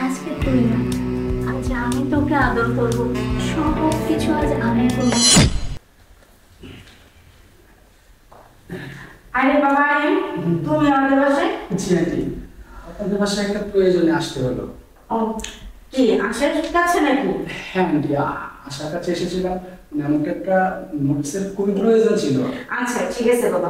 আজকে তুই না, আজ আমি তোকে আদর করবো, সব কিছু আজ আমি করবো। আরে বাবা, তুমি আমাদের বাসায়? জি আন্টি, আপনাদের বাসায় একটা প্রয়োজনে আসতে হলো। ও, কি আশার কাছে নাকি? হ্যাঁ আন্টি, আশার কাছে এসেছিলাম, আমাকে একটা নোটসের খুবই প্রয়োজন ছিল। আচ্ছা ঠিক আছে বাবা।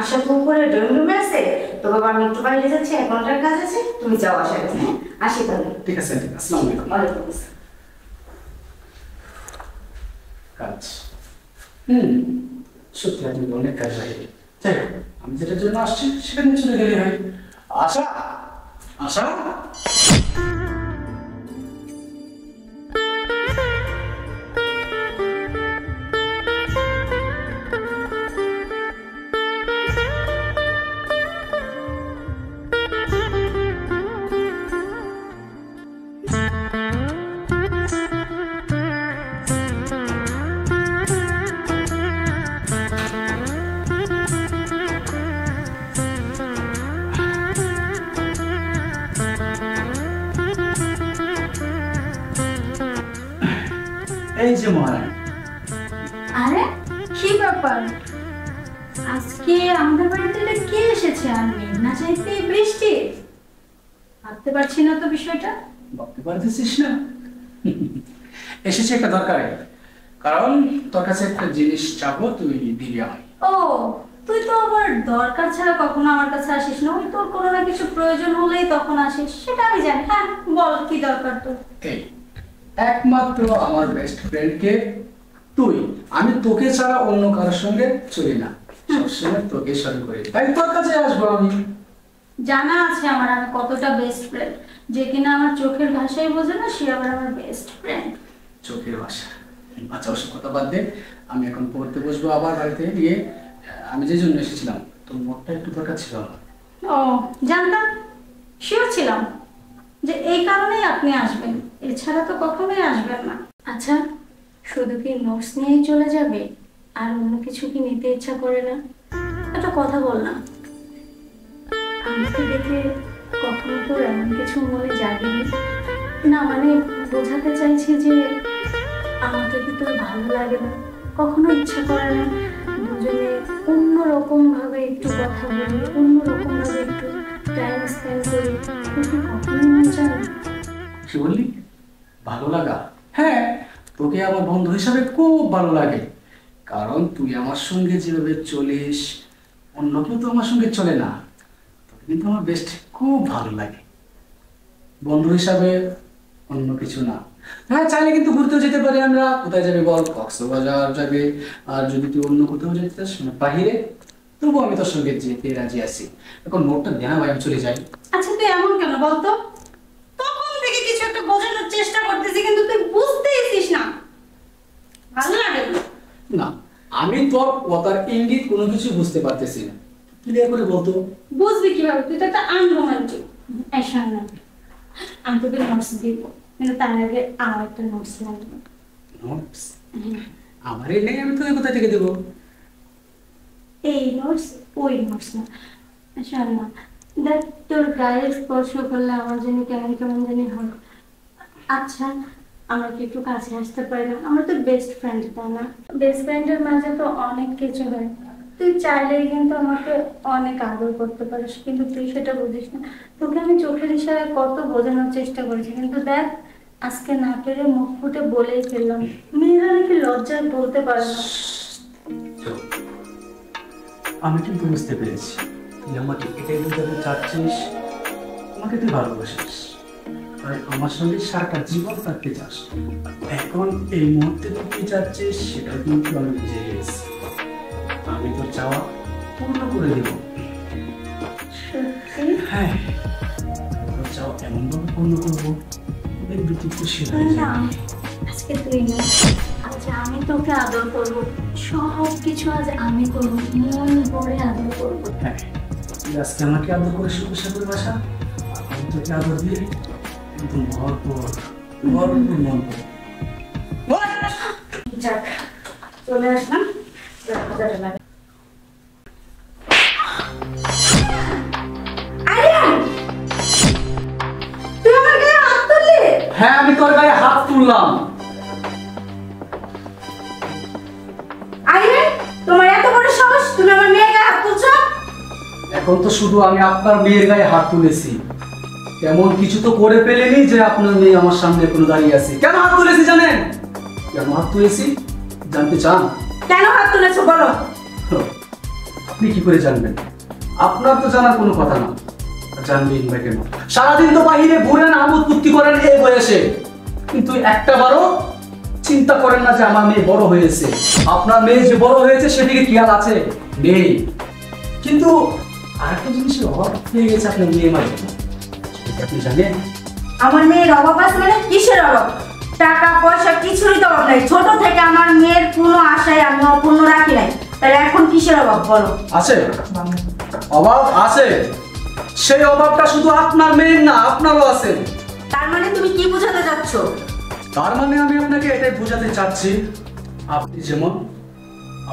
আশা তো উপরে ড্রয়িং রুমে আছে, তো বাবা আমি একটু বাইরে যাচ্ছি, 1 ঘন্টার কাজ আছে, তুমি যাও আশার কাছে। হ্যাঁ, আসি তাহলে। ঠিক আছে আন্টি, আসসালামু আলাইকুম। ওয়ালাইকুম আসসালাম। কাজ সত্যি আপনি অনেক কাজ লাগে। যাই হোক, আমি যেটার জন্য আসছি সেখানে চলে গেলে হয়। আশা, আশা, এই যে মহারানী। আরে কি ব্যাপার, আজকে আমাদের বাড়িতে কে এসেছে? আমি না চাইতে বৃষ্টি, ভাবতে পারছি না তো বিষয়টা। ভাবতে পারতেছিস না? এসেছে একটা দরকারে, কারণ তোর কাছে একটা জিনিস চাবো, তুই দিবি আমায়। ও, তুই তো আবার দরকার ছাড়া কখনো আমার কাছে আসিস না, ওই তোর কোনো না কিছু প্রয়োজন হলেই তখন আসিস, সেটা আমি জানি। হ্যাঁ বল, কি দরকার তোর? এই একমাত্র আমার বেস্ট ফ্রেন্ডকে তুই, আমি তোকে ছাড়া অন্য কারোর সঙ্গে চলি না, সবসময় তোকে স্মরণ করি, তাই তোর কাছে আসবো আমি। জানা আছে আমার আমি কতটা বেস্ট ফ্রেন্ড, যে কিনা আমার চোখের ভাষাই বোঝে না, সে আবার আমার বেস্ট ফ্রেন্ড। চোখের ভাষা, আচ্ছা ওসব কথা বাদ দে, আমি এখন পড়তে বসবো আবার বাড়িতে গিয়ে। আমি যে জন্য এসেছিলাম, তোর নোটটা একটু দরকার ছিল আমার। ও জানতাম, শিওর ছিলাম যে এই কারণেই আপনি আসবেন, এছাড়া তো কখনোই আসবেন না। আচ্ছা, শুধু কি নোটস নিয়েই চলে যাবে, আর অন্য কিছু কি নিতে ইচ্ছা করে না? একটা কথা বল না, আমাকে দেখে কখনো তোর এমন কিছু মনে জাগেনি? না মানে বোঝাতে চাইছি যে আমাকে কি তোর ভালো লাগে না? কখনো ইচ্ছা করে না দুজনে অন্যরকম ভাবে একটু কথা বলি, অন্যরকম ভাবে একটু টাইম স্পেন্ড করি? তোর কি কখনোই মন চায় না? কি বললি? ভালো লাগা? হ্যাঁ, তোকে আমার বন্ধু হিসাবে খুব ভালো লাগে, কারণ তুই আমার সঙ্গে যেভাবে চলিস, অন্য কেউ তো আমার সঙ্গে চলে না। তোকে কিন্তু আমার বেস্ট খুব ভালো লাগে, বন্ধু হিসাবে, অন্য কিছু না। হ্যাঁ, চাইলে কিন্তু ঘুরতেও যেতে পারি আমরা। কোথায় যাবে বল? কক্সবাজার যাবে, আর যদি তুই অন্য কোথাও যেতে চাস বাহিরে, তবুও আমি তোর সঙ্গে যেতে রাজি আছি। এখন নোটটা দেনা ভাই, আমি চলে যাই। আচ্ছা তুই এমন কেন বলতো? তখন থেকে কিছু একটা বোঝানোর চেষ্টা করতেছি, কিন্তু তুই বুঝতেইছিস না। ভালো লাগে না। না, আমি তোর কথার ইঙ্গিত কোনো কিছু বুঝতে পারতেছি না, ক্লিয়ার করে বলতো। বুঝবি কিভাবে? তুই তো একটা আনরোমান্টিক। এই শোন না, আমি তোকে নোটস দিব, কিন্তু তার আগে আমার একটা নোটস লাগবে। নোটস? আমারই নেই, আমি তোকে কোথা থেকে দেবো? এই নোটস, ওই নোটস না। শোন না, দেখ তোর গায়ে স্পর্শ করলে আমার জন্য কেমন কেমন জানি হয়। আচ্ছা, আমরা কি একটু কাছে আসতে পারি না? আমরা তো বেস্ট ফ্রেন্ড, তাই না? বেস্ট ফ্রেন্ডের মাঝে তো অনেক কিছু হয়। তুই চাইলেই কিন্তু আমাকে অনেক আদর করতে পারিস, কিন্তু তুই সেটা বুঝিস না। তোকে আমি চোখের ইশারায় কত বোঝানোর চেষ্টা করেছি, কিন্তু দেখ আজকে না পেরে মুখ ফুটে বলেই ফেললাম। মেয়েরা নাকি লজ্জায় বলতে পারে না। আমি কিন্তু বুঝতে পেরেছি তুই আমাকে এটাই বোঝাতে চাচ্ছিস, আমাকে তুই ভালোবাসিস, তাই আমার সঙ্গে সারাটা জীবন থাকতে চাস। এখন এই মুহূর্তে তুই কি চাচ্ছিস সেটা কিন্তু আমি বুঝে গেছি। আমি তোর চাওয়া পূর্ণ করে দেব। সত্যি? হ্যাঁ, তোর চাওয়া এমন ভাবে পূর্ণ করবো, দেখবি তুই খুশি হয়ে না, যাবি। আজকে তুই না, আচ্ছা আমি তোকে আদর করবো, সব কিছু আজ আমি করবো, মন ভরে আদর করবো। হ্যাঁ, তুই আজকে আমাকে আদর করে শুভেচ্ছা করে বাসা, আমি তোকে আদর দিয়ে একদম ভরপুর ভরপুর মন করে। যাক, চলে আসলাম। আরিয়ান, তুই আমার হ্যাঁ আমি তোর গায়ে হাত তুললাম। আরে তোমার এত বড় সাহস, তুমি আমার মেয়ের গায়ে হাত তুলছো? এখন তো শুধু আমি আপনার মেয়ের গায়ে হাত তুলেছি, এমন কিছু তো করে ফেলেনি যে আপনার মেয়ে আমার সামনে কোনো দাঁড়িয়ে আছে। কেন হাত তুলেছি জানেন? কেন হাত তুলেছি জানতে চান? কেন হাত তুলেছো বলো। আপনি কি করে জানবেন? আপনার তো জানার কোনো কথা না। জানবেন বা কেন? সারাদিন তো বাহিরে ঘুরেন, আমোদ ফুর্তি করেন এই বয়সে, কিন্তু একটা বারও চিন্তা করেন না যে আমার মেয়ে বড় হয়েছে। আপনার মেয়ে যে বড় হয়েছে সেদিকে খেয়াল আছে? নেই। কিন্তু আরেকটা জিনিসের অভাব হয়ে গেছে আপনার মেয়ে মানে, আপনি জানেন? আমার মেয়ের অভাব আছে মানে? কিসের অভাব? টাকা পয়সা কিছুরই তো অভাব নাই। ছোট থেকে আমার মেয়ের কোনো আশায় আমি অপূর্ণ রাখি নাই, তাহলে এখন কিসের অভাব বলো? আছে, অভাব আছে। সেই অভাবটা শুধু আপনার মেয়ের না, আপনারও আছে। তার মানে তুমি কি বোঝাতে চাচ্ছ? তার মানে আমি আপনাকে এটাই বোঝাতে চাচ্ছি, আপনি যেমন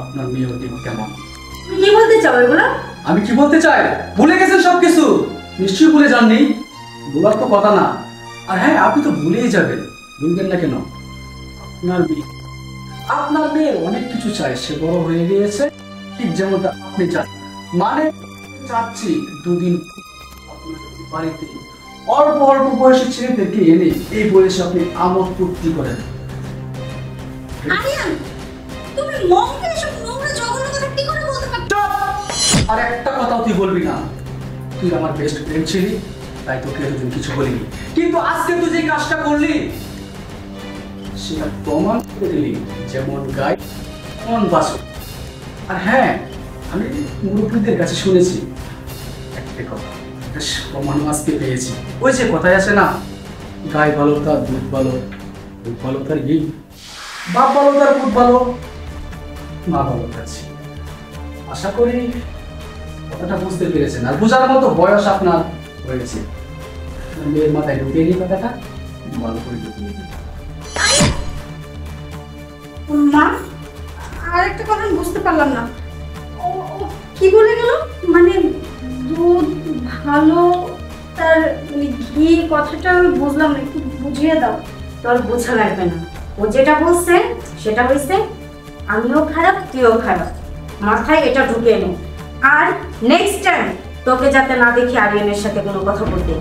আপনার মেয়েও ঠিক তেমন। তুমি কি বলতে চাও এগুলো? আমি কি বলতে চাই ভুলে গেছেন সবকিছু? নিশ্চয়ই ভুলে যাননি, ভুলার তো কথা না। আর হ্যাঁ, আপনি তো ভুলেই যাবেন, ভুলবেন না কেন? আপনার মেয়ে অনেক কিছু চাই, সে বড় হয়ে গিয়েছে, ঠিক যেমনটা আপনি চান। মানে চাচ্ছি দুদিন আপনার বাড়িতে অল্প অল্প বয়সী ছেলেদেরকে এনে এই বয়সে আপনি আমোদ ফুর্তি করেন। আরিয়ান, তুমি মমকে এসব নোংরা জঘন্য কথা কি করে বলতে পারো? আর একটা কথাও তুই বলবি না। তুই আমার বেস্ট ফ্রেন্ড ছিলি, তাই তোকে এতদিন কিছু বলিনি, কিন্তু আজকে তুই যে কাজটা করলি সেটা প্রমাণ করে দিলি যেমন গাই তেমন বাসু। আর হ্যাঁ, আমি মুরব্বীদের কাছে শুনেছি একটা কথা, প্রমাণ আজকে পেয়েছি। ওই যে কথায় আছে না, গাই ভালো তার দুধ ভালো, দুধ ভালো তার ঘি, বাপ ভালো তার দুধ ভালো, মা ভালো তার ঝি। আশা করি কথাটা বুঝতে পেরেছেন, আর বোঝার মতো বয়স আপনার হয়েছে। মেয়ের মাথায় ঢুকিয়ে নিয়ে কথাটা ভালো করে ঢুকিয়ে দিই। মা, আর একটা কথা আমি বুঝতে পারলাম না। ও ও কি বলে গেল? মানে দুধ ভালো, তার মানে ঘি, কথাটা আমি বুঝলাম না, একটু বুঝিয়ে দাও। তোর বোঝা লাগবে না, ও যেটা বলছে সেটা হয়েছে আমিও খারাপ তুইও খারাপ, মাথায় এটা ঢুকিয়ে নে। আর নেক্সট টাইম তোকে যাতে না দেখি আরিয়ানের সাথে কোনো কথা বলতে।